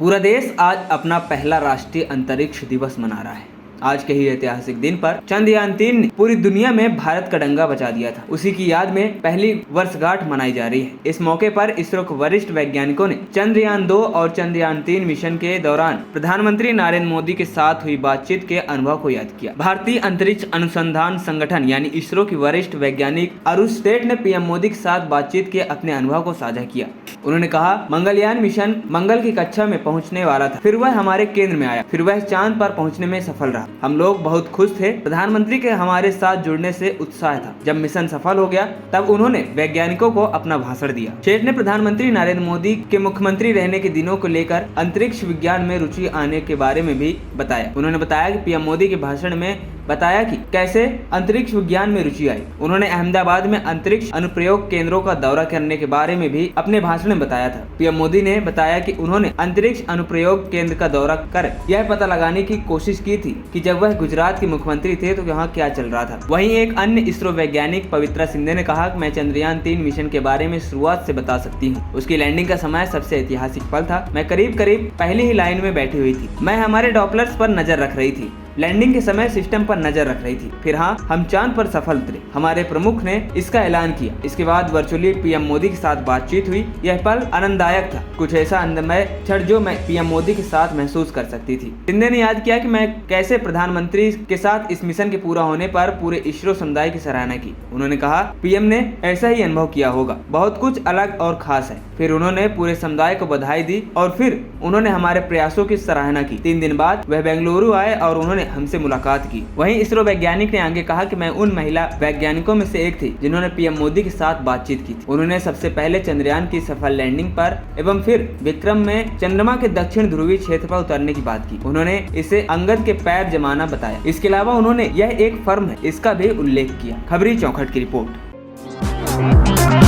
पूरा देश आज अपना पहला राष्ट्रीय अंतरिक्ष दिवस मना रहा है। आज के ही ऐतिहासिक दिन पर चंद्रयान-3 ने पूरी दुनिया में भारत का डंका बजा दिया था। उसी की याद में पहली वर्षगांठ मनाई जा रही है। इस मौके पर इसरो के वरिष्ठ वैज्ञानिकों ने चंद्रयान-2 और चंद्रयान-3 मिशन के दौरान प्रधानमंत्री नरेंद्र मोदी के साथ हुई बातचीत के अनुभव को याद किया। भारतीय अंतरिक्ष अनुसंधान संगठन यानी इसरो की वरिष्ठ वैज्ञानिक अरुण सेठ ने पीएम मोदी के साथ बातचीत के अपने अनुभव को साझा किया। उन्होंने कहा, मंगलयान मिशन मंगल की कक्षा में पहुंचने वाला था, फिर वह हमारे केंद्र में आया, फिर वह चांद पर पहुंचने में सफल रहा। हम लोग बहुत खुश थे। प्रधानमंत्री के हमारे साथ जुड़ने से उत्साह था। जब मिशन सफल हो गया तब उन्होंने वैज्ञानिकों को अपना भाषण दिया। सेठ ने प्रधानमंत्री नरेंद्र मोदी के मुख्यमंत्री रहने के दिनों को लेकर अंतरिक्ष विज्ञान में रुचि आने के बारे में भी बताया। उन्होंने बताया कि पीएम मोदी के भाषण में बताया कि कैसे अंतरिक्ष विज्ञान में रुचि आई। उन्होंने अहमदाबाद में अंतरिक्ष अनुप्रयोग केंद्रों का दौरा करने के बारे में भी अपने भाषण में बताया था। पीएम मोदी ने बताया कि उन्होंने अंतरिक्ष अनुप्रयोग केंद्र का दौरा कर यह पता लगाने की कोशिश की थी कि जब वह गुजरात के मुख्यमंत्री थे तो यहाँ क्या चल रहा था। वहीं एक अन्य इसरो वैज्ञानिक पवित्रा शिंदे ने कहा कि मैं चंद्रयान-3 मिशन के बारे में शुरुआत से बता सकती हूँ। उसकी लैंडिंग का समय सबसे ऐतिहासिक पल था। मैं करीब पहली ही लाइन में बैठी हुई थी। मैं हमारे डॉपलर्स पर नजर रख रही थी। लैंडिंग के समय सिस्टम पर नजर रख रही थी। फिर हाँ, हम चांद पर सफल उतरे। हमारे प्रमुख ने इसका ऐलान किया। इसके बाद वर्चुअली पीएम मोदी के साथ बातचीत हुई। यह पल आनंददायक था, कुछ ऐसा आनंदमय क्षण जो मैं पीएम मोदी के साथ महसूस कर सकती थी। शिंदे ने याद किया कि मैं कैसे प्रधानमंत्री के साथ इस मिशन के पूरा होने पर पूरे इसरो समुदाय की सराहना की। उन्होंने कहा, पीएम ने ऐसा ही अनुभव किया होगा, बहुत कुछ अलग और खास है। फिर उन्होंने पूरे समुदाय को बधाई दी और फिर उन्होंने हमारे प्रयासों की सराहना की। 3 दिन बाद वह बेंगलुरु आए और उन्होंने हमसे मुलाकात की। वहीं इसरो वैज्ञानिक ने आगे कहा कि मैं उन महिला वैज्ञानिकों में से एक थी जिन्होंने पीएम मोदी के साथ बातचीत की थी। उन्होंने सबसे पहले चंद्रयान की सफल लैंडिंग पर एवं फिर विक्रम में चंद्रमा के दक्षिण ध्रुवीय क्षेत्र पर उतरने की बात की। उन्होंने इसे अंगद के पैर जमाना बताया। इसके अलावा उन्होंने यह एक फर्म है इसका भी उल्लेख किया। खबरी चौखट की रिपोर्ट।